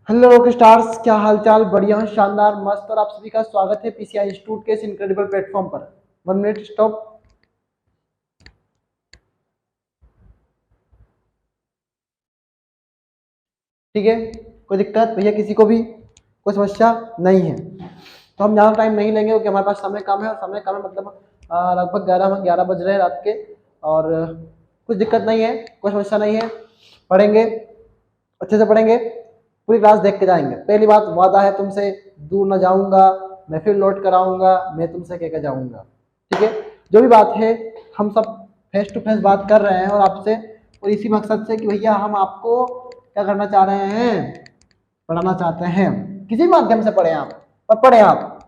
Hello rock stars, क्या हालचाल। बढ़िया, शानदार, मस्त। और आप सभी का स्वागत है पीसीआई इंस्टीट्यूट के इस इनक्रेडिबल प्लेटफॉर्म पर। 1 मिनट स्टॉप। ठीक है, कोई दिक्कत भैया? किसी को भी कोई समस्या नहीं है तो हम ज़्यादा टाइम नहीं लेंगे क्योंकि हमारे पास समय कम है। और समय कम है मतलब लगभग 11 बज रहे हैं रात के। और कुछ दिक्कत नहीं है, कोई समस्या नहीं है। पढ़ेंगे, अच्छे से पढ़ेंगे, पूरी क्लास देख के जाएंगे। पहली बात, वादा है तुमसे, दूर ना जाऊंगा, मैं फिर लौट कर आऊंगा, मैं तुमसे कह कर जाऊंगा। ठीक है, जो भी बात है हम सब फेस टू फेस बात कर रहे हैं और आपसे, और इसी मकसद से कि भैया हम आपको क्या करना चाह रहे हैं, पढ़ाना चाहते हैं। किसी भी माध्यम से पढ़े आप, पर पढ़े आप।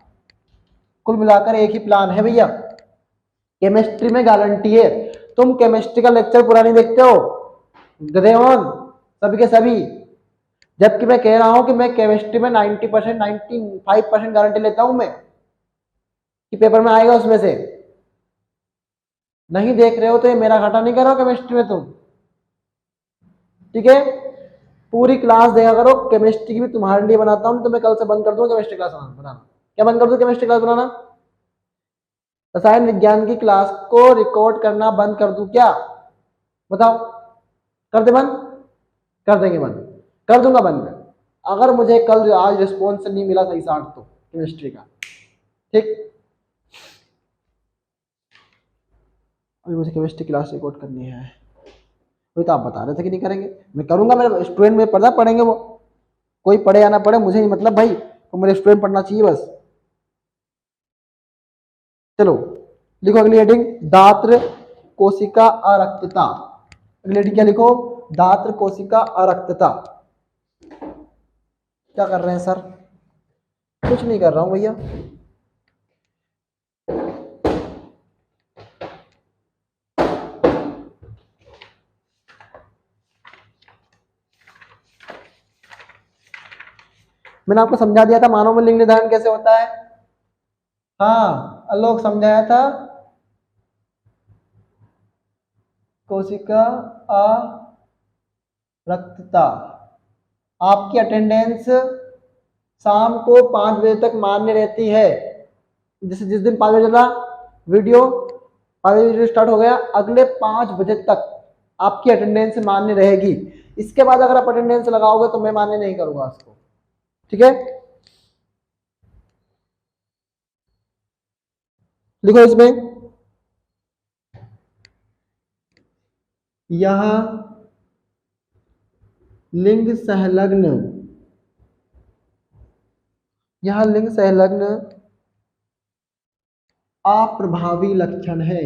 कुल मिलाकर एक ही प्लान है भैया। केमिस्ट्री में गारंटी है। तुम केमिस्ट्री का लेक्चर पूरा नहीं देखते हो, गधेवन, सभी के सभी। जबकि मैं कह रहा हूं कि मैं केमिस्ट्री में 90%, 95% गारंटी लेता हूं मैं कि पेपर में आएगा। उसमें से नहीं देख रहे हो तो ये मेरा घाटा नहीं कर रहा हो केमिस्ट्री में तुम। ठीक है, पूरी क्लास देखा करो। केमिस्ट्री की भी तुम्हारे लिए बनाता हूं, तो मैं कल से बंद कर दूं केमिस्ट्री क्लास बनाना। क्या बंद कर दूं? केमिस्ट्री क्लास बनाना। रसायन विज्ञान की क्लास को रिकॉर्ड करना बंद कर दूं क्या? बताओ, कर दे बंद? कर देंगे बंद, कर दूंगा बंद में, अगर मुझे कल आज रिस्पॉन्स नहीं मिला सही साठ तो केमिस्ट्री का। ठीक, अभी मुझे केमिस्ट्री क्लास रिकॉर्ड करनी है। वही तो आप बता रहे थे कि नहीं करेंगे। मैं करूंगा, मेरे स्टूडेंट में पढ़ना पढ़ेंगे वो, कोई पढ़े या ना पढ़े मुझे नहीं मतलब भाई, तो मेरे स्टूडेंट पढ़ना चाहिए बस। चलो लिखो अगली हेडिंग, दात्र कोशिका अरक्तता। अगली हेडिंग क्या लिखो? दात्र कोशिका अरक्तता। क्या कर रहे हैं सर? कुछ नहीं कर रहा हूं भैया। मैंने आपको समझा दिया था मानव में लिंग निर्धारण कैसे होता है। हाँ, आलोक समझाया था। कोशिका अरक्तता। आपकी अटेंडेंस शाम को 5 बजे तक मान्य रहती है। जिस जिस दिन 5 बजे चला वीडियो, 5 बजे स्टार्ट हो गया, अगले 5 बजे तक आपकी अटेंडेंस मान्य रहेगी। इसके बाद अगर आप अटेंडेंस लगाओगे तो मैं मान्य नहीं करूंगा उसको। ठीक है, लिखो इसमें, यह लिंग संलग्न, यह लिंग संलग्न अप्रभावी लक्षण है।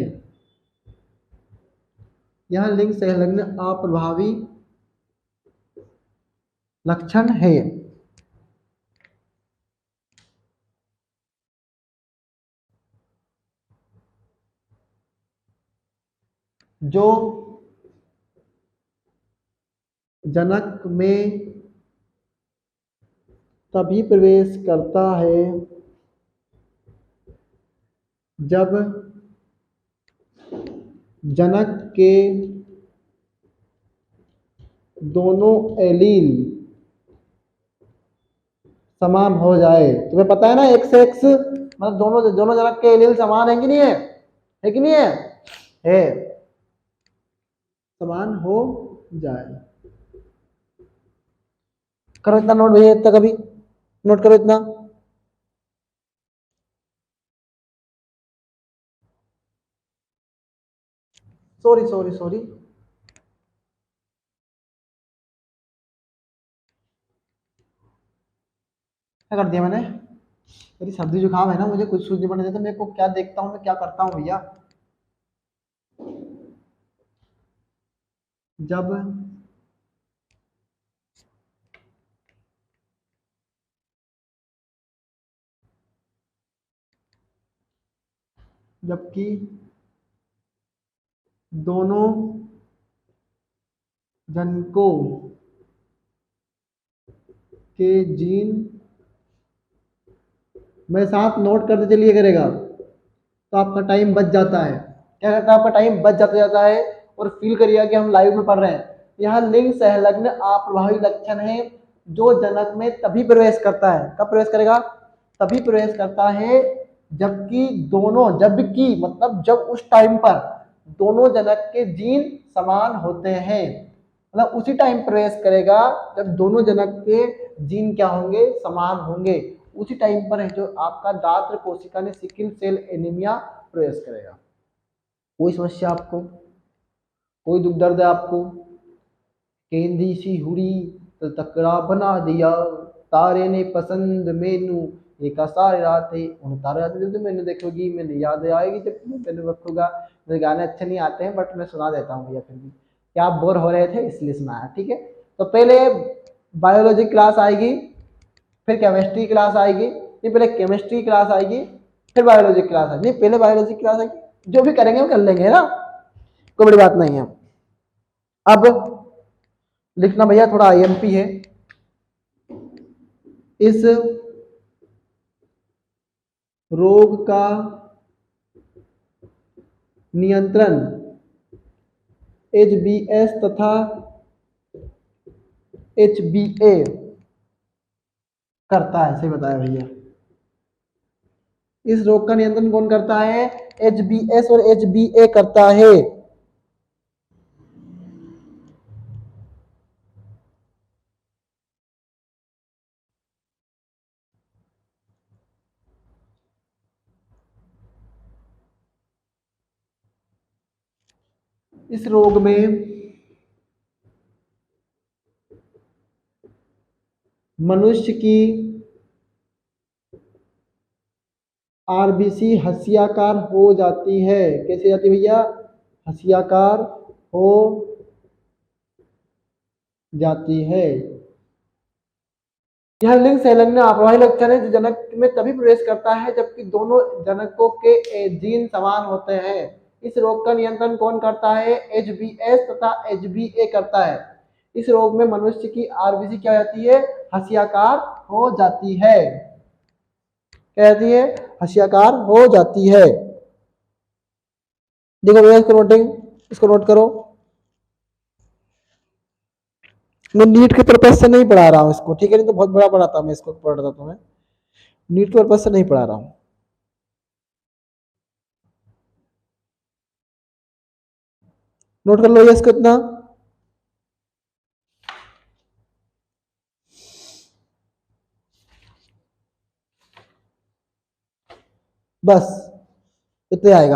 यह लिंग संलग्न अप्रभावी लक्षण है। जो जनक में तभी प्रवेश करता है जब जनक के दोनों एलील समान हो जाए। तुम्हें पता है ना, एक्स एक्स मतलब दोनों दोनों जनक के एलील समान है कि नहीं है? है कि नहीं है? है, समान हो जाए। करो इतना नोट भैया, इतना कभी नोट करो इतना। सॉरी सॉरी सॉरी, क्या कर दिया मैंने? मेरी सर्दी जुकाम है ना, मुझे कुछ सूझ नहीं पड़ने देता। मेरे को क्या देखता हूँ, मैं क्या करता हूँ भैया। जब जबकि दोनों जनकों के जीन मेरे साथ नोट करते चलिए करेगा तो आपका टाइम बच जाता है। क्या करता है? आपका टाइम बच जाता है। और फील करिएगा कि हम लाइव में पढ़ रहे हैं। यह लिंग संलग्न अप्रभावी लक्षण है। जो जनक में तभी प्रवेश करता है, कब प्रवेश करेगा, तभी प्रवेश करता है जबकि दोनों, जबकि मतलब जब उस टाइम पर दोनों जनक के जीन समान होते हैं, मतलब उसी टाइम प्रवेश करेगा जब दोनों जनक के जीन क्या होंगे, समान होंगे, उसी टाइम पर है जो आपका दात्र कोशिका ने सिकिल सेल एनीमिया प्रवेश करेगा। कोई समस्या आपको, कोई दुख दर्द है आपको, केंदी सी हुड़ी तो तकड़ा बना दिया, तारे ने पसंद मेनू एक सारे रातें, उन तारे रातें तो मैंने देखोगी, मैंने याद आएगी जब मैंने रखूंगा। मेरे गाने अच्छे नहीं आते हैं बट मैं सुना देता हूँ भैया, फिर भी क्या आप बोर हो रहे थे इसलिए सुनाया, ठीक है। तो पहले बायोलॉजी क्लास आएगी, फिर केमिस्ट्री क्लास आएगी, नहीं पहले केमिस्ट्री क्लास आएगी, फिर बायोलॉजी क्लास आएगी, नहीं पहले बायोलॉजी क्लास आएगी, जो भी करेंगे वो कर लेंगे, है ना, कोई बड़ी बात नहीं है। अब लिखना भैया थोड़ा आईएमपी है, इस रोग का नियंत्रण HBS तथा HBA करता है, सही बताया भैया। इस रोग का नियंत्रण कौन करता है, HBS और HBA करता है। इस रोग में मनुष्य की आरबीसी हंसियाकार हो जाती है, कैसे जाती है भैया, हंसियाकार हो जाती है। यह लिंग संलग्न आप्रवाही लक्षण है जो जनक में तभी प्रवेश करता है जबकि दोनों जनकों के जीन समान होते हैं। इस रोग का नियंत्रण कौन करता है, HBS तथा HBA करता है। इस रोग में मनुष्य की आरबीसी क्या हो जाती है, हंसियाकार हो जाती है, क्या जाती है, हंसियाकार हो जाती है। देखो भैया इसको नोटिंग, इसको नोट करो, मैं नीट के पर्पज से नहीं पढ़ा रहा हूँ इसको, ठीक है, नहीं तो बहुत बड़ा पढ़ाता मैं इसको, पढ़ रहा था मैं, नीट के पर्पज से नहीं पढ़ा रहा हूँ। नोट कर लो इसको इतना, बस इतने आएगा।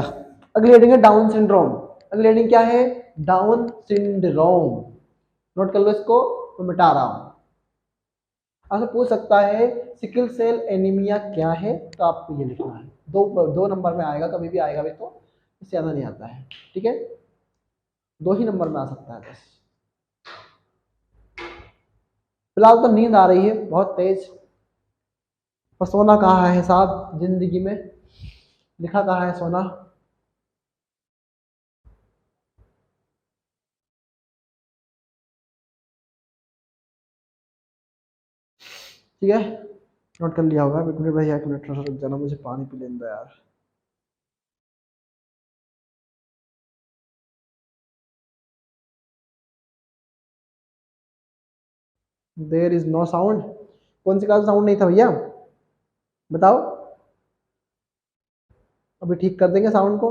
अगली हेडिंग है डाउन सिंड्रोम। अगली हेडिंग क्या है, डाउन सिंड्रोम। नोट कर लो इसको, मैं मिटा रहा हूं। आपसे पूछ सकता है सिकल सेल एनीमिया क्या है, तो आपको ये लिखना है, दो नंबर में आएगा, कभी भी आएगा भी तो, इससे ज्यादा नहीं आता है, ठीक है, 2 ही नंबर में आ सकता है बस। फिलहाल तो नींद आ रही है बहुत तेज, पर सोना कहाँ है साहब, जिंदगी में लिखा कहाँ है सोना। ठीक है, नोट कर लिया होगा, एक मिनट भाई, 1 मिनट रुक जाना, मुझे पानी पी लेने दो यार। देयर इज नो साउंड, कौन सी क्लास साउंड नहीं था भैया, बताओ, अभी ठीक कर देंगे साउंड को।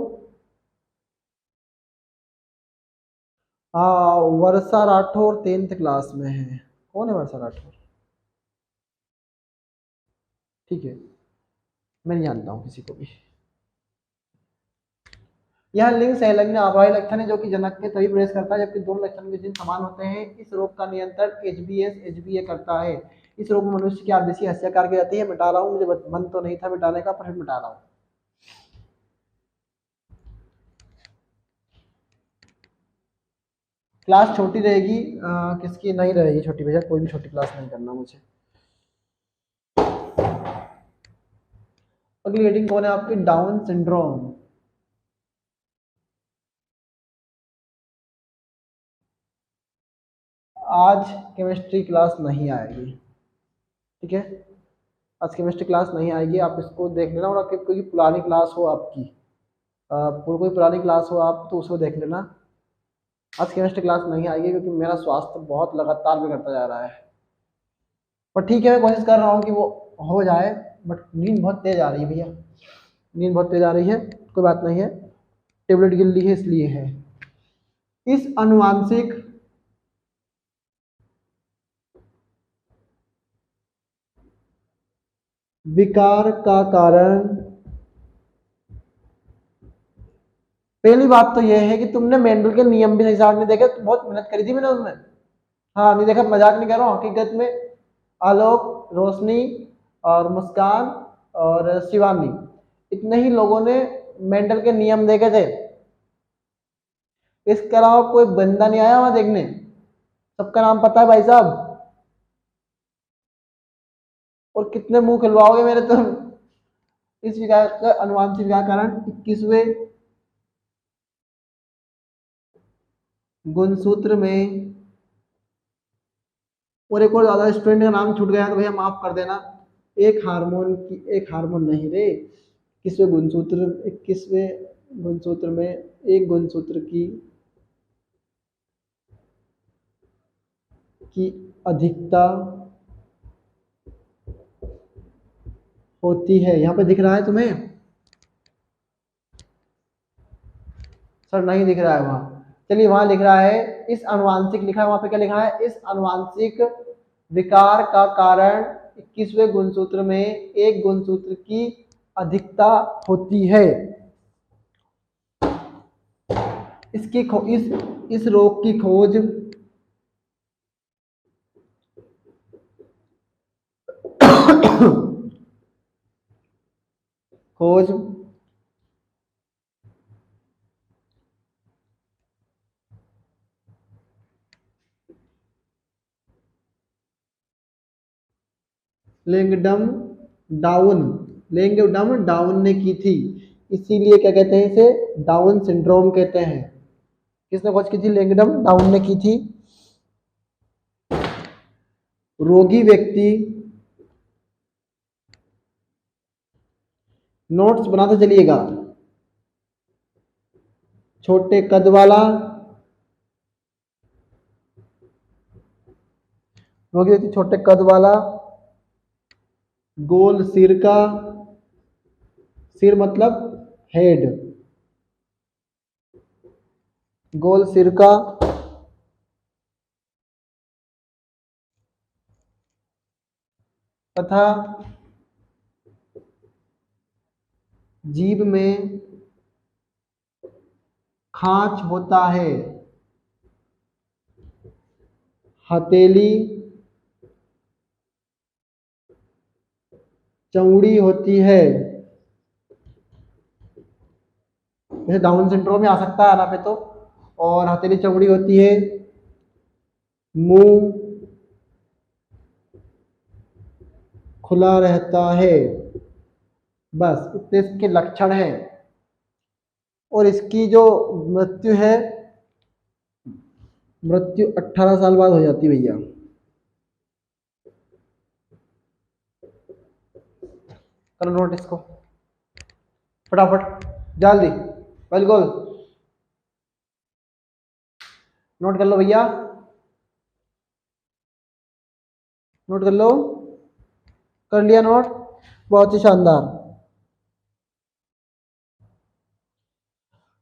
हाँ, वर्षा राठौर 10th क्लास में है, कौन है वर्षा राठौर, ठीक है, मैं नहीं जानता हूँ किसी को भी। यह लिंग संलग्न आवाही लक्षण है जो कि जनक के तभी प्रवेश करता है जबकि दोनों लक्षण के जिन समान होते हैं। इस रोग का नियंत्रण HBS HBA करता है। इस रोग में मनुष्य की आरबीसी हस्याकार की जाती है। मिटा रहा हूँ, मुझे मन तो नहीं था मिटाने का, पर मिटा रहा हूँ। क्लास छोटी रहेगी, किसकी नहीं रहेगी छोटी भैया, कोई भी छोटी क्लास नहीं करना मुझे। अगली हेडिंग कौन है आपकी, डाउन सिंड्रोम। आज केमिस्ट्री क्लास नहीं आएगी, ठीक है, आज केमिस्ट्री क्लास नहीं आएगी, आप इसको देख लेना, और आपकी कोई पुरानी क्लास हो आपकी, कोई पुरानी क्लास हो आप तो उसको देख लेना। आज केमिस्ट्री क्लास नहीं आएगी क्योंकि मेरा स्वास्थ्य बहुत लगातार बिगड़ता जा रहा है। पर ठीक है, मैं कोशिश कर रहा हूँ कि वो हो जाए, बट नींद बहुत तेज आ रही है भैया, नींद बहुत तेज आ रही है। कोई बात नहीं है, टेबलेट गिर ली है इसलिए है। इस अनुवांशिक विकार का कारण, पहली बात तो यह है कि तुमने मेंडल के नियम भी सही से नहीं देखे, तो बहुत मेहनत करी थी मैंने उनमें। हाँ नहीं देखा, मजाक नहीं कर रहा हूँ, हकीकत में आलोक, रोशनी और मुस्कान और शिवानी, इतने ही लोगों ने मेंडल के नियम देखे थे। इसके अलावा कोई बंदा नहीं आया वहां देखने, सबका नाम पता है भाई साहब। और कितने मुंह खुलवाओगे मेरे तो। इस विकार का अनुवांशिक विकार कारण 21वें गुणसूत्र में, और एक और ज्यादा स्टूडेंट का नाम छूट गया तो भैया माफ कर देना। एक हार्मोन नहीं रे, 21वें गुणसूत्र में एक गुणसूत्र की अधिकता होती है। यहाँ पे दिख रहा है तुम्हें? सर नहीं दिख रहा है वहां, चलिए वहां लिख रहा है इस अनुवांशिक, लिखा है वहां पे, क्या लिखा है? इस अनुवांशिक विकार का कारण 21वें गुणसूत्र में एक गुणसूत्र की अधिकता होती है। इसकी इस रोग की खोज खोज लैंगडम डाउन ने की थी। इसीलिए क्या कहते हैं इसे? डाउन सिंड्रोम कहते हैं। किसने खोज की थी? लैंगडम डाउन ने की थी। रोगी व्यक्ति, नोट्स बनाते चलिएगा, छोटे कद वाला, रोगी व्यक्ति छोटे कद वाला, गोल सिर का, सिर मतलब हेड, गोल सिर का, तथा जीभ में खांच होता है, हथेली चौड़ी होती है। जैसे डाउन सिंड्रोम में आ सकता है आना पे तो, और हथेली चौड़ी होती है, मुंह खुला रहता है। बस इतने इसके लक्षण हैं। और इसकी जो मृत्यु है, मृत्यु 18 साल बाद हो जाती है भैया। करो नोट इसको फटाफट, जल्दी, बिल्कुल नोट कर लो भैया, नोट कर लो। कर लिया नोट? बहुत ही शानदार।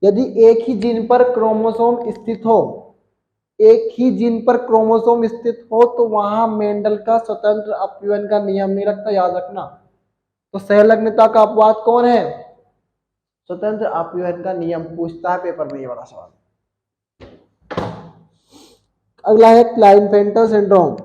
यदि एक ही जीन पर क्रोमोसोम स्थित हो, एक ही जीन पर क्रोमोसोम स्थित हो, तो वहां मेंडल का स्वतंत्र अपव्ययन का नियम नहीं लगता, याद रखना। तो सहलग्नता का अपवाद कौन है? स्वतंत्र अपव्ययन का नियम पूछता है पेपर में ये बड़ा सवाल। अगला है क्लाइनफेल्टर सिंड्रोम।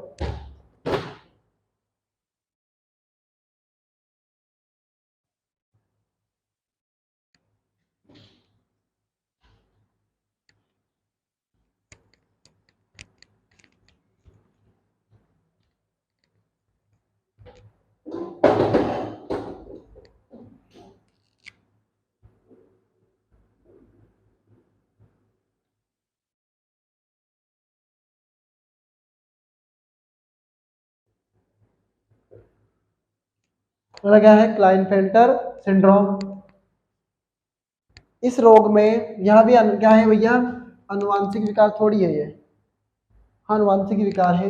अगला क्या है? Klinefelter syndrome. इस रोग में यह भी क्या है भैया? अनुवांशिक विकार थोड़ी है ये, हाँ अनुवांशिक विकार है।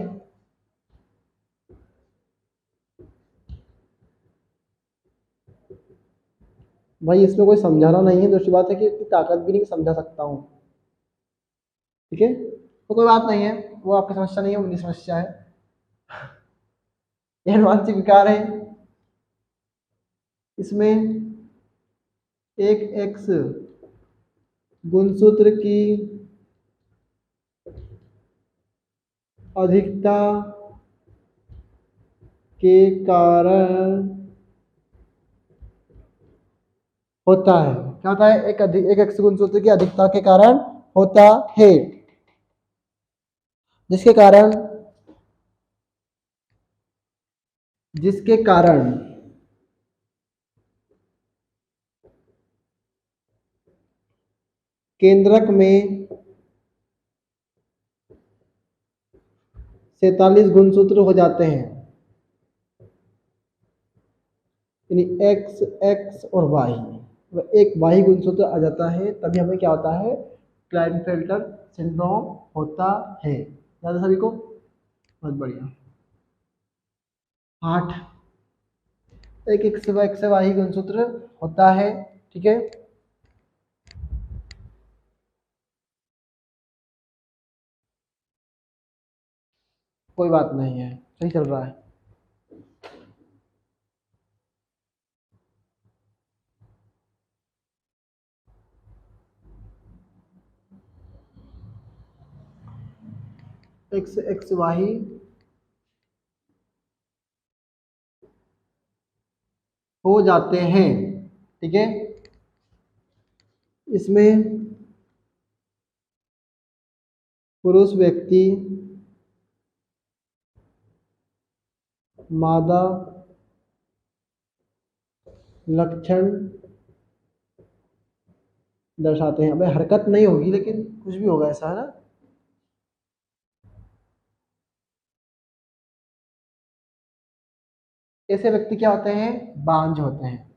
भाई इसमें कोई समझाना नहीं है, दूसरी बात है कि इतनी ताकत भी नहीं समझा सकता हूँ। ठीक है, तो कोई बात नहीं है, वो आपकी समस्या नहीं है, वो मेरी समस्या है। यह मानसिक विकार है। इसमें एक एक्स गुणसूत्र की अधिकता के कारण होता है। क्या होता है? एक एक्स गुणसूत्र की अधिकता के कारण होता है, जिसके कारण जिसके कारण केंद्रक में 47 गुणसूत्र हो जाते हैं, यानी एक्स एक्स और वाई, एक वाई गुणसूत्र आ जाता है, तभी हमें क्या होता है? क्लाइनफेल्टर सिंड्रोम होता है। याद है सभी को? बहुत बढ़िया। 8 एक एक्स वाई गुणसूत्र होता है। ठीक है, कोई बात नहीं है, सही चल रहा है। एक्स एक्स वाई हो जाते हैं। ठीक है, इसमें पुरुष व्यक्ति मादा लक्षण दर्शाते हैं। अबे हरकत नहीं होगी, लेकिन कुछ भी होगा ऐसा, है ना? ऐसे व्यक्ति क्या होते हैं? बांझ होते हैं।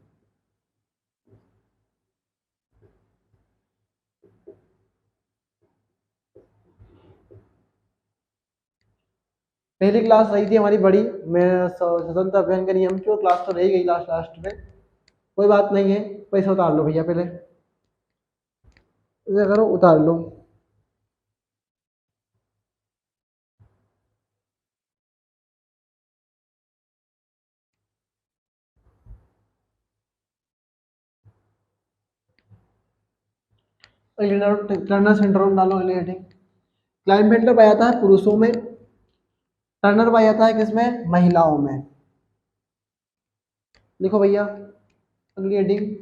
पहली क्लास रही थी हमारी बड़ी, मैं स्वतंत्र अभियान के नियम की, और क्लास तो रह गई लास्ट लास्ट में। कोई बात नहीं है, पैसे उतार लो भैया, पहले ऐसा करो, उतार लो। टर्नर सिंड्रोम डालो अगली हेडिंग। क्लाइनफेल्टर पाया जाता है पुरुषों में, टर्नर पाया जाता है किसमें? महिलाओं में। लिखो भैया अगली हेडिंग,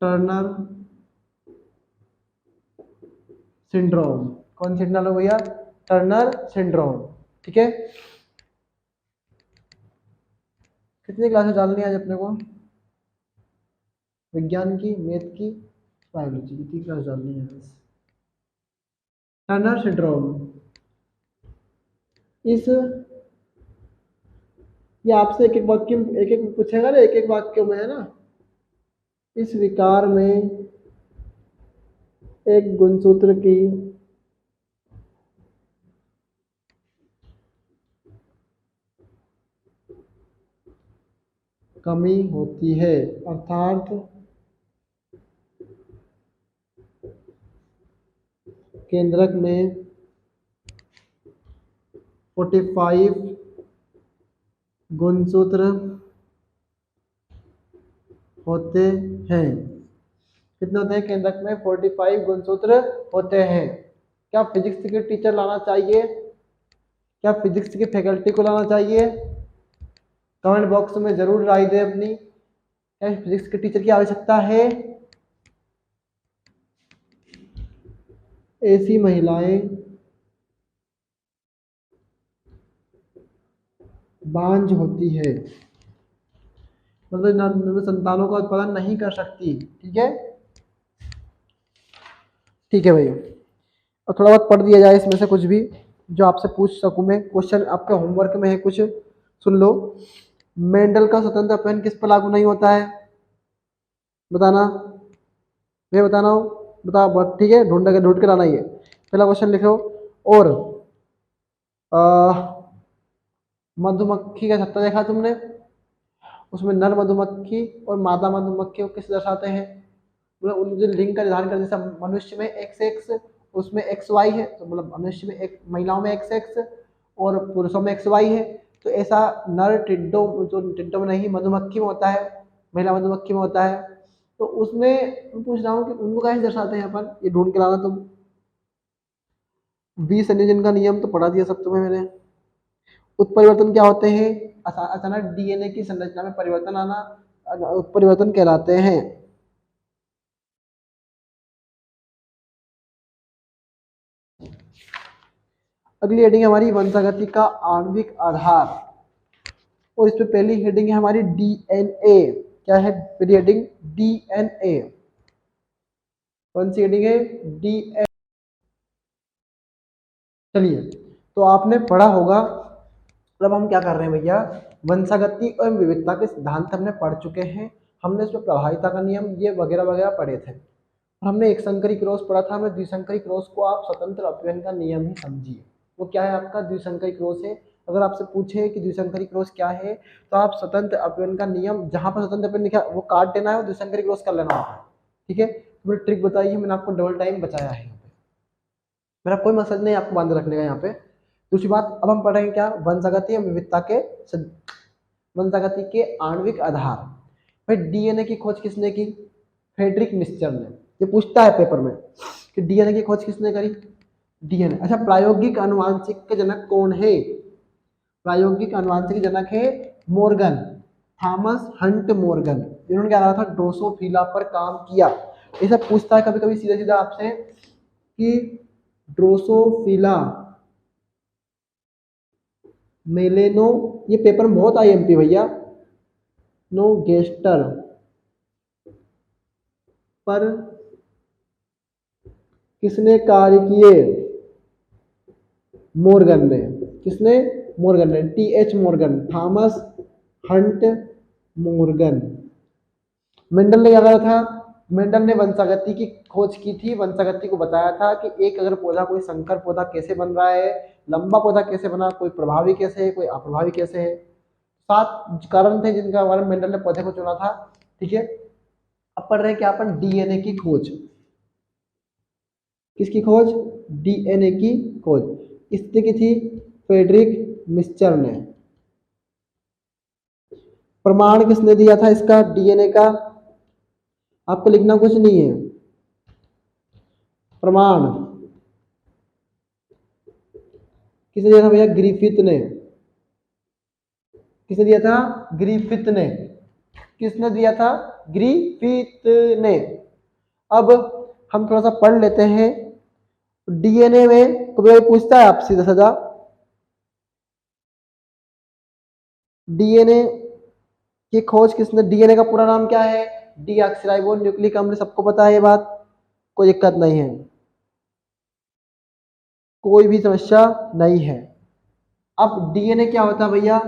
टर्नर सिंड्रोम। कौन सी डालो भैया? Turner syndrome. ठीक है, कितनी क्लासेस डालनी है आज अपने को? विज्ञान की, मैथ की, बायोलॉजी की, 3 क्लास डालनी है बस। टर्नर सिंड्रोम, इस ये आपसे एक एक वाक्य, एक एक पूछेगा ना, एक एक वाक्य में, है ना? इस विकार में एक गुणसूत्र की कमी होती है, अर्थात केंद्रक में 45 गुणसूत्र होते हैं। कितने होते हैं केंद्रक में? 45 गुणसूत्र होते हैं। क्या फिजिक्स के टीचर लाना चाहिए? क्या फिजिक्स की फैकल्टी को लाना चाहिए? कमेंट बॉक्स में जरूर राय दें अपनी। क्या फिजिक्स के टीचर की आवश्यकता है? ऐसी महिलाएं बांझ होती है, मतलब संतानों का उत्पादन नहीं कर सकती। ठीक है, ठीक है भाई। और थोड़ा बहुत पढ़ दिया जाए इसमें से कुछ भी जो आपसे पूछ सकूं मैं, क्वेश्चन आपके होमवर्क में है कुछ, सुन लो। मेंडल का स्वतंत्र अध्ययन किस पर लागू नहीं होता है? बताना, मैं बताना हो, बताओ। ठीक है, ढूंढ के लाना ही है। पहला क्वेश्चन लिखो। और मधुमक्खी का छत्ता देखा तुमने? उसमें नर मधुमक्खी और मादा मधुमक्खी को किस दर्शाते हैं, मतलब उन जो लिंग का निर्धारण करते, जैसे मनुष्य में XX, उसमें XY है, तो मतलब मनुष्य में एक, महिलाओं में XX और पुरुषों में XY है। तो ऐसा नर टिड्डों, जो टिड्डों में नहीं मधुमक्खी में होता है, महिला मधुमक्खी में होता है। तो उसमें मैं पूछ रहा हूँ कि उनको कैसे दर्शाते हैं अपन, ये ढूंढ के लाना तुम। विसंयोजन का नियम तो पढ़ा दिया सब तुम्हें मैंने। उत्परिवर्तन क्या होते हैं, अचानक DNA की संरचना में परिवर्तन आना उत्परिवर्तन कहलाते हैं। अगली हेडिंग हमारी वंशागति का आणविक आधार, और इसमें पहली हेडिंग है हमारी DNA। क्या है पहली हेडिंग? DNA। कौन सी हेडिंग है? DNA। चलिए, तो आपने पढ़ा होगा, अब हम क्या कर रहे हैं भैया, वंशागति और विविधता के सिद्धांत हमने पढ़ चुके हैं। हमने इसमें प्रभाविता का नियम ये वगैरह वगैरह पढ़े थे, और हमने एक संकरी क्रॉस पढ़ा था। हमने द्विसंकरी क्रॉस को आप स्वतंत्र अपव्ययन का नियम ही समझिए। वो क्या है आपका? द्विसंकरी क्रॉस है। अगर आपसे पूछे कि द्विसंकरी क्रॉस क्या है, तो आप स्वतंत्र अपव्ययन का नियम, जहां पर स्वतंत्र अपव्ययन लिखा वो काट देना है और द्विसंकरी क्रॉस कर लेना है। ठीक है, तो मैंने ट्रिक बताई है, मैंने आपको डबल टाइम बचाया है। मेरा कोई मकसद नहीं आपको बांध रखने का यहाँ पे। दूसरी बात, अब हम पढ़ेंगे क्या, वंशागति और विविधता के वंशागति के आणविक आधार। भाई DNA की खोज किसने की? फ्रेडरिक मिस्चर ने। ये पूछता है पेपर में कि DNA की खोज किसने करी? DNA। अच्छा, प्रायोगिक अनुवांशिक के जनक कौन है? प्रायोगिक अनुवांशिक जनक है मॉर्गन, थॉमस हंट मॉर्गन। इन्होंने क्या करा था? ड्रोसोफिला पर काम किया। ये सब पूछता है कभी कभी सीधा सीधा आपसे कि ड्रोसोफिला मेलेनो, ये पेपर में बहुत IMP भैया, नो गेस्टर पर किसने कार्य किए? मॉर्गन ने। किसने? मॉर्गन ने, TH Morgan, Thomas Hunt Morgan. Mendel ने क्या करा था? मेंडल ने वंशागति की खोज की थी, वंशागति को बताया था कि एक अगर पौधा, कोई संकर पौधा कैसे बन रहा है, लंबा पौधा कैसे बना, कोई प्रभावी कैसे है, कोई अप्रभावी कैसे है। 7 कारण थे जिनका बारे में मेंडल ने पौधे को चुना था। ठीक है, अब पढ़ रहे हैं क्या अपन? DNA की खोज। किसकी खोज? DNA की खोज। इसने की थी फ्रेडरिक मिस्चर ने। प्रमाण किसने दिया था इसका, DNA का? आपको लिखना कुछ नहीं है, प्रमाण किसने दिया था भैया? ग्रिफिथ ने। किसने दिया था? ग्रिफिथ ने। किसने दिया था? ग्रिफिथ ने। अब हम थोड़ा सा पढ़ लेते हैं। DNA में कभी पूछता है आपसे सीधा सीधा, DNA की खोज किसने? DNA का पूरा नाम क्या है? डीऑक्सीराइबो न्यूक्लिक अम्ल। सबको पता है ये बात, कोई दिक्कत नहीं है, कोई भी समस्या नहीं है। अब DNA क्या होता है भैया?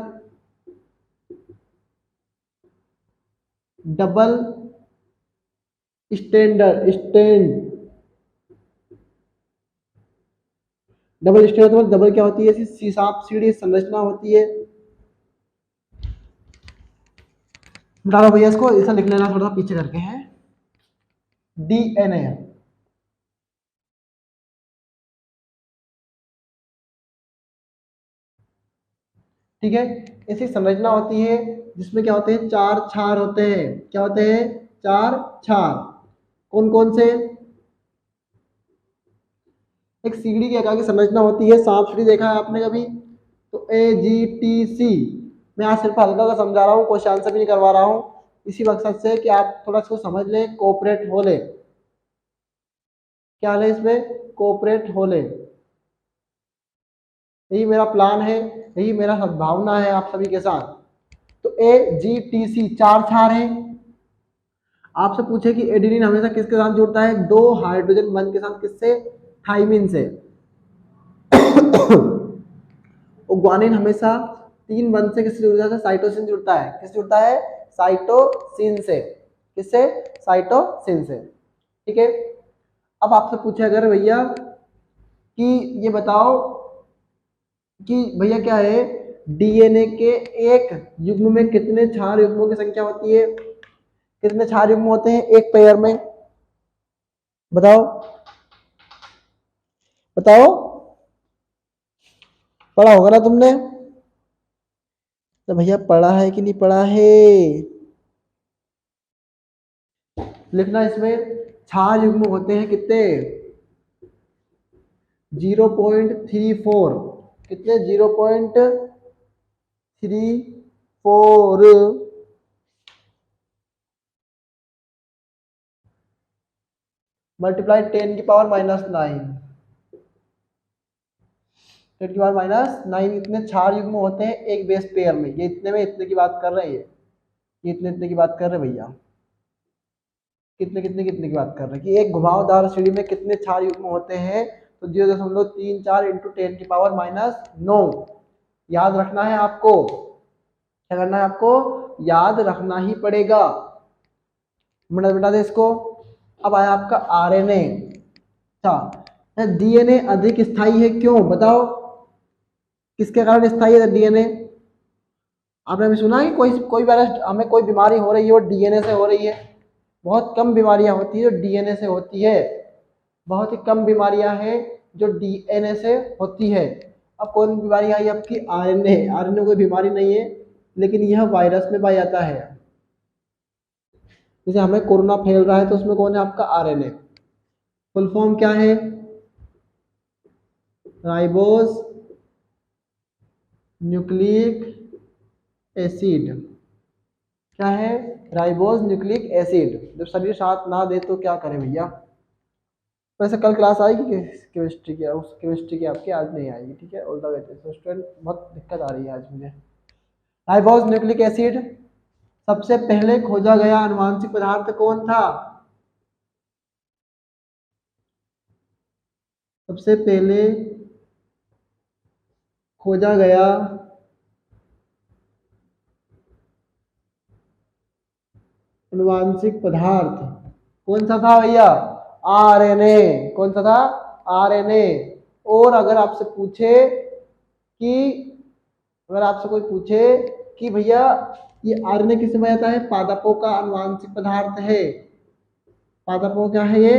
डबल डबल स्टैंड मतलब डबल क्या होती है? ऐसी सांप सीढ़ी संरचना होती है। डालो भैया इसको, ऐसा लिख लेना थोड़ा पीछे करके है, DNA। ठीक है, ऐसी संरचना होती है जिसमें क्या होते हैं? 4 क्षार होते हैं। क्या होते हैं? 4 क्षार। कौन कौन से? एक सीढ़ी के आकार की संरचना होती है, सांप सीढ़ी देखा है आपने कभी? तो AGTC। मैं आज सिर्फ हल्का का समझा रहा हूँ, क्वेश्चन आंसर भी नहीं करवा रहा हूँ, इसी मकसद से कि आप थोड़ा इसको समझ लें। कोऑपरेट होले, क्या है इसमें? कोऑपरेट होले। यही मेरा प्लान है, यही मेरा सद्भावना है आप सभी के साथ। तो AGTC 4 क्षार है। आपसे पूछे कि एडिनिन हमेशा किसके साथ जुड़ता है? 2 हाइड्रोजन बंध के साथ। किससे? थाइमिन से। और ग्वानिन हमेशा 3 बंध से किससे जुड़ता है? साइटोसिन जुड़ता है। किससे जुड़ता है? साइटोसिन से। किससे? साइटोसिन से। ठीक है, अब आपसे पूछे अगर भैया कि ये बताओ कि भैया क्या है, डीएनए के एक युग्म में कितने क्षार युग्मों की संख्या होती है? कितने क्षार युग्म होते हैं एक पेयर में? बताओ बताओ, पढ़ा होगा ना तुमने? तो भैया पढ़ा है कि नहीं पढ़ा है? लिखना इसमें क्षार युग्म होते हैं कितने? 0.34। कितने? 0.34 मल्टीप्लाई 10⁻⁹ 10⁻⁹ इतने क्षार युग्म होते हैं एक बेस पेयर में। ये इतने में इतने की बात कर रहे हैं, ये इतने इतने की बात कर रहे हैं भैया। कितने कितने कितने की बात कर रहे हैं कि एक घुमावदार सीढ़ी में कितने क्षार युग्म होते हैं? तो 0.34 इंटू 10⁻⁹ याद रखना है आपको। क्या करना है आपको? याद रखना ही पड़ेगा। मिटा दे इसको। अब आया आपका आरएनए। अच्छा, डीएनए अधिक स्थायी है क्यों? बताओ किसके कारण स्थायी है डीएनए? आपने अभी सुना है कोई कोई वायरस, हमें कोई बीमारी हो रही है वो डीएनए से हो रही है? बहुत कम बीमारियां होती है जो डीएनए से होती है। बहुत ही कम बीमारियां हैं जो डीएनए से होती है। अब कौन बीमारी आई आपकी? आरएनए। आरएनए कोई बीमारी नहीं है, लेकिन यह वायरस में पाया जाता है। जैसे हमें कोरोना फैल रहा है तो उसमें कौन है आपका? आरएनए। फुल फॉर्म क्या है? Ribose nucleic acid. क्या है? Ribose nucleic acid. जब शरीर साथ ना दे तो क्या करें भैया? वैसे कल क्लास आएगी केमिस्ट्री की, उस केमिस्ट्री की आपकी आज नहीं आएगी, ठीक है? All the way. तो स्टूडेंट बहुत दिक्कत आ रही है आज मुझे। राइबोस न्यूक्लिक एसिड सबसे पहले खोजा गया आनुवांशिक पदार्थ कौन था? सबसे पहले खोजा गया आनुवांशिक पदार्थ कौन सा था भैया? आरएनए। कौन सा था? आरएनए। और अगर आपसे पूछे कि, अगर आपसे कोई पूछे कि भैया ये आरएनए किसमें पाया जाता है? पादपों का आनुवांशिक पदार्थ है। पादपों क्या है? ये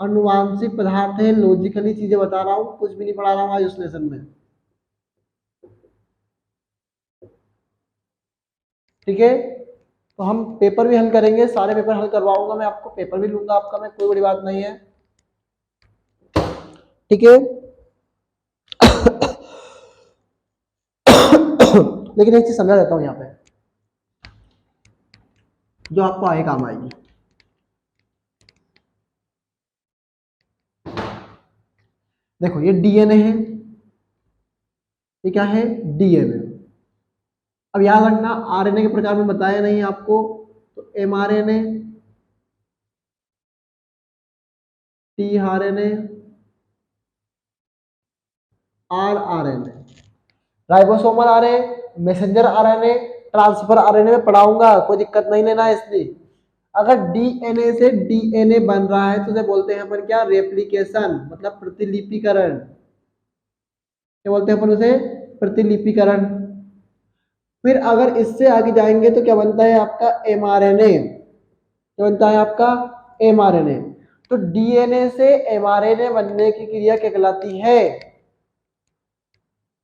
आनुवांशिक पदार्थ है। लॉजिकली चीजें बता रहा हूँ, कुछ भी नहीं पढ़ा रहा हूँ आज उस लेसन में, ठीक है? तो हम पेपर भी हल करेंगे, सारे पेपर हल करवाऊंगा मैं आपको, पेपर भी लूंगा आपका मैं, कोई बड़ी बात नहीं है, ठीक है? लेकिन एक चीज समझा देता हूं यहाँ पे जो आपको आगे काम आएगी। देखो ये डीएनए है, ये क्या है? डीएनए। अब याद रखना आरएनए के प्रकार में बताया नहीं आपको, तो mRNA, tRNA, rRNA, ribosomal RNA, messenger RNA, transfer RNA में पढ़ाऊंगा, कोई दिक्कत नहीं लेना है इसलिए। अगर डीएनए से डीएनए बन रहा है तो उसे बोलते हैं अपन क्या? रेप्लिकेशन, मतलब प्रतिलिपिकरण। क्या बोलते हैं अपन उसे? प्रतिलिपिकरण। फिर अगर इससे आगे जाएंगे तो क्या बनता है आपका? एमआरएनए। क्या बनता है आपका? एमआरएनए। तो डीएनए से एमआरएनए बनने की क्रिया क्या कहलाती है?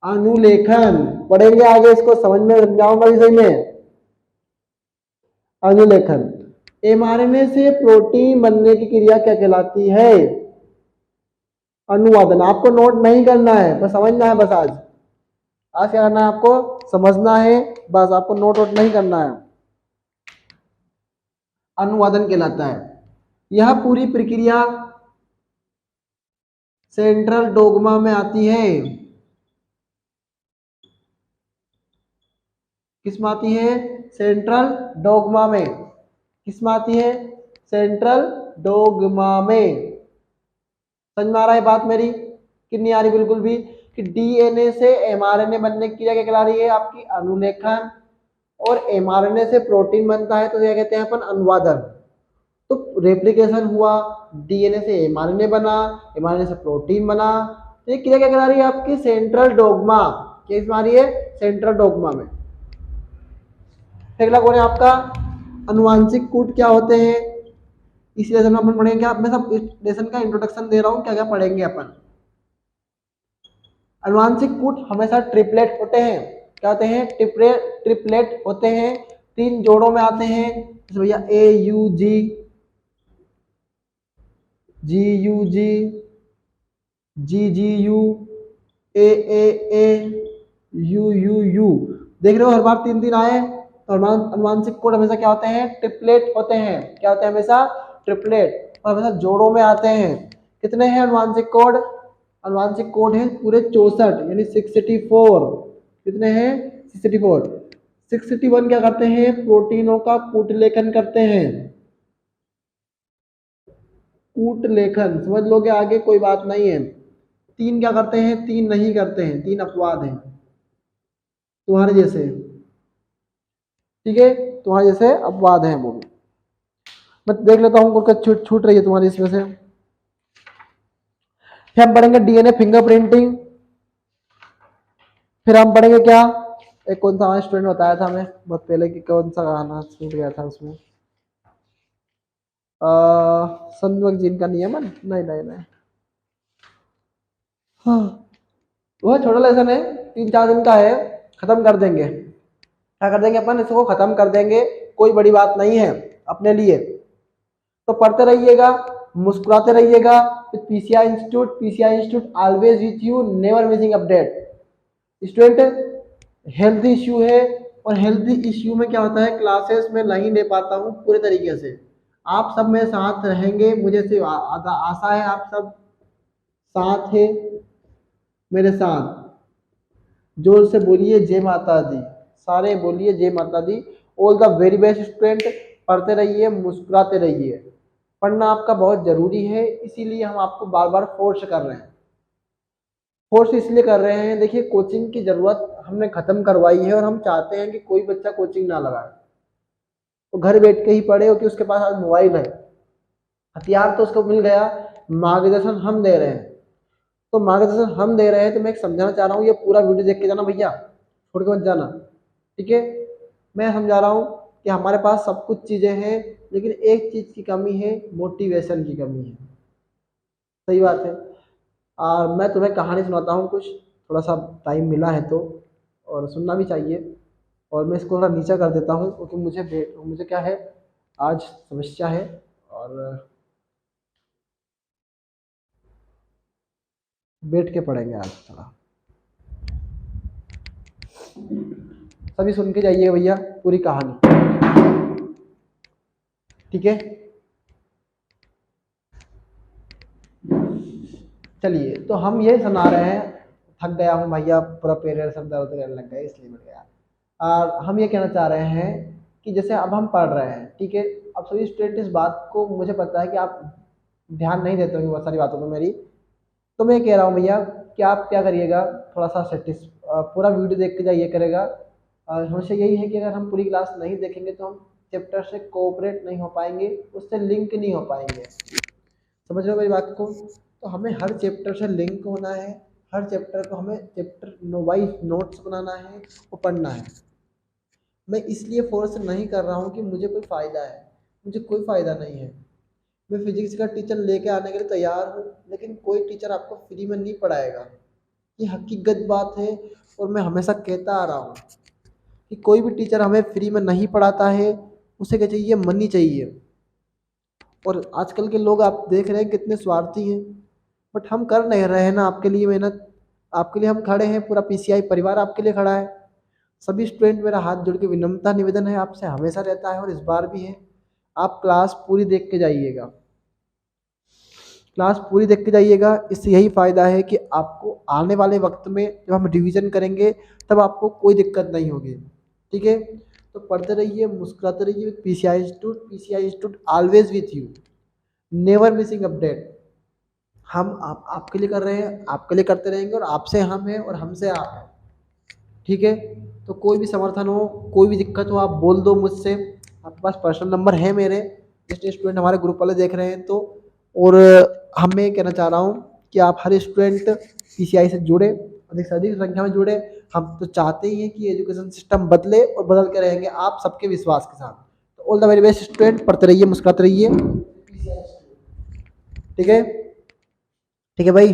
अनुलेखन। पढ़ेंगे आगे इसको, समझ में समझाऊंगा भी सही में। अनुलेखन। एमआरएनए से प्रोटीन बनने की क्रिया क्या कहलाती है? अनुवादन। आपको नोट नहीं करना है, बस समझना है। बस आज आज क्या करना है आपको? समझना है बस, आपको नोट वोट नहीं करना है। अनुवादन कहलाता है। यह पूरी प्रक्रिया सेंट्रल डोग्मा में आती है। किसमें आती है? सेंट्रल डोग्मा में। किसमें आती है? सेंट्रल डोग्मा में। समझ में आ रहा है बात मेरी कि नहीं आ रही? बिल्कुल भी। कि डीएनए से एमआरएनए बनने की क्रिया क्या कहला रही है आपकी? अनुलेखन। और एमआरएनए से प्रोटीन बनता है तो क्या कहते हैं अपन? अनुवादन। तो रेप्लिकेशन हुआ, डीएनए से एमआरएनए बना, एमआरएनए से प्रोटीन बना, तो ये क्रिया क्या कहला रही है आपकी? Central dogma. किस में आ रही है, सेंट्रल डोग्मा में। अगला कौन है आपका, अनुवांशिक कूट क्या होते हैं, इस लेसन में अपन पढ़ेंगे। आप मैं सब इस लेसन का इंट्रोडक्शन दे रहा हूँ, क्या क्या पढ़ेंगे अपन। अनुवांशिक कूट हमेशा ट्रिपलेट होते हैं, क्या होते हैं, ट्रिपलेट होते हैं, 3 जोड़ों में आते हैं। भैया A U G, G U G, G G U, A U U U. देख रहे हो हर बार 3 आए। तो अनुवांशिक कोड हमेशा क्या होते हैं, ट्रिपलेट होते हैं। क्या होते हैं, हमेशा ट्रिपलेट, और हमेशा जोड़ों में आते हैं। कितने हैं अनुवांशिक कोड, अनुवांशिक कोड है पूरे 64 यानी 684। कितने हैं, 684। 681 क्या करते हैं, प्रोटीनों का कूट लेखन करते हैं। कूट लेखन समझ लोगे, आगे कोई बात नहीं है। 3 क्या करते हैं, 3 नहीं करते हैं, 3 अपवाद हैं तुम्हारे जैसे, ठीक है, तुम्हारे जैसे अपवाद हैं वो भी। मैं देख लेता हूँ छूट छूट रही है तुम्हारी इसमें से। फिर हम पढ़ेंगे डीएनए फिंगरप्रिंटिंग। फिर हम पढ़ेंगे क्या, एक कौन सा स्टूडेंट बताया था हमें बहुत पहले कि कौन सा गाना छूट गया था उसमें, संवर्ग जीन का नियमन, नहीं नहीं नहीं, हाँ वह छोटा लेसन है, 3-4 दिन का है, खत्म कर देंगे। क्या कर देंगे अपन, इसको खत्म कर देंगे, कोई बड़ी बात नहीं है अपने लिए। तो पढ़ते रहिएगा, मुस्कुराते रहिएगा। PCI institute always with you, never missing update. Student health issue है, और हेल्थ इश्यू में क्या होता है, क्लासेस में नहीं ले पाता हूँ पूरे तरीके से। आप सब मेरे साथ रहेंगे, मुझे सिर्फ आशा है आप सब साथ है मेरे साथ। जोर से बोलिए जय माता दी, सारे बोलिए जय Mata Di. All the very best student, पढ़ते रहिए, मुस्कुराते रहिए। पढ़ना आपका बहुत ज़रूरी है, इसीलिए हम आपको बार बार फोर्स कर रहे हैं। फोर्स इसलिए कर रहे हैं, देखिए कोचिंग की ज़रूरत हमने ख़त्म करवाई है, और हम चाहते हैं कि कोई बच्चा कोचिंग ना लगाए, तो घर बैठ के ही पढ़े, क्योंकि उसके पास आज मोबाइल है, हथियार तो उसको मिल गया, मार्गदर्शन हम दे रहे हैं। तो मार्गदर्शन हम दे रहे हैं, तो मैं एक समझाना चाह रहा हूँ, ये पूरा वीडियो देख के जाना भैया, छोड़ के मत जाना, ठीक है। मैं समझा रहा हूँ कि हमारे पास सब कुछ चीज़ें हैं, लेकिन एक चीज़ की कमी है, मोटिवेशन की कमी है। सही बात है। और मैं तुम्हें कहानी सुनाता हूँ कुछ, थोड़ा सा टाइम मिला है तो, और सुनना भी चाहिए। और मैं इसको थोड़ा नीचा कर देता हूँ, क्योंकि मुझे क्या है, आज समस्या है, और बैठ के पढ़ेंगे आज थोड़ा। सभी सुन के जाइएगा भैया पूरी कहानी, ठीक है। चलिए, तो हम ये सुना रहे हैं, थक गया हूँ भैया, पूरा पेरियर सब दर्द करने लग गया, इसलिए बैठ गया। और हम ये कहना चाह रहे हैं कि जैसे अब हम पढ़ रहे हैं, ठीक है, अब सभी स्टूडेंट इस बात को, मुझे पता है कि आप ध्यान नहीं देते होंगे बहुत सारी बातों में मेरी, तो मैं कह रहा हूँ भैया कि आप क्या करिएगा, थोड़ा सा पूरा वीडियो देख के जाइए करेगा। समस्या यही है कि अगर हम पूरी क्लास नहीं देखेंगे तो हम चैप्टर से कोऑपरेट नहीं हो पाएंगे, उससे लिंक नहीं हो पाएंगे। समझ रहे हो मेरी बात को। तो हमें हर चैप्टर से लिंक होना है, हर चैप्टर को हमें चैप्टर वाइज नोट्स बनाना है और पढ़ना है। मैं इसलिए फोर्स नहीं कर रहा हूँ कि मुझे कोई फ़ायदा है, मुझे कोई फ़ायदा नहीं है। मैं फिजिक्स का टीचर लेके आने के लिए तैयार हूँ, लेकिन कोई टीचर आपको फ्री में नहीं पढ़ाएगा, ये हकीकत बात है। और मैं हमेशा कहता आ रहा हूँ कि कोई भी टीचर हमें फ्री में नहीं पढ़ाता है, उसे क्या चाहिए, मनी चाहिए। और आजकल के लोग आप देख रहे हैं कितने स्वार्थी हैं, बट हम कर नहीं रहे हैं ना आपके लिए मेहनत, आपके लिए हम खड़े हैं, पूरा पीसीआई परिवार आपके लिए खड़ा है। सभी स्टूडेंट, मेरा हाथ जोड़ के विनम्रता निवेदन है आपसे, हमेशा रहता है और इस बार भी है, आप क्लास पूरी देख के जाइएगा, क्लास पूरी देख के जाइएगा। इससे यही फ़ायदा है कि आपको आने वाले वक्त में जब हम रिवीजन करेंगे तब आपको कोई दिक्कत नहीं होगी, ठीक है। तो पढ़ते रहिए, मुस्कुराते रहिए। PCI institute always with you, never missing update. हम आपके लिए कर रहे हैं, आपके लिए करते रहेंगे, और आपसे हम हैं और हमसे आप हैं, ठीक है। तो कोई भी समर्थन हो, कोई भी दिक्कत हो, आप बोल दो मुझसे, आपके पास पर्सनल नंबर है मेरे, जितने स्टूडेंट हमारे ग्रुप वाले देख रहे हैं तो। और हम मैं कहना चाह रहा हूँ कि आप हर स्टूडेंट पीसीआई से जुड़े, अधिक से अधिक संख्या में जुड़े। हम तो चाहते ही हैं कि एजुकेशन सिस्टम बदले और बदल के रहेंगे आप सबके विश्वास के साथ। तो all the very best student, पढ़ते रहिए, मुस्कुराते रहिए। ठीक है, ठीक है भाई।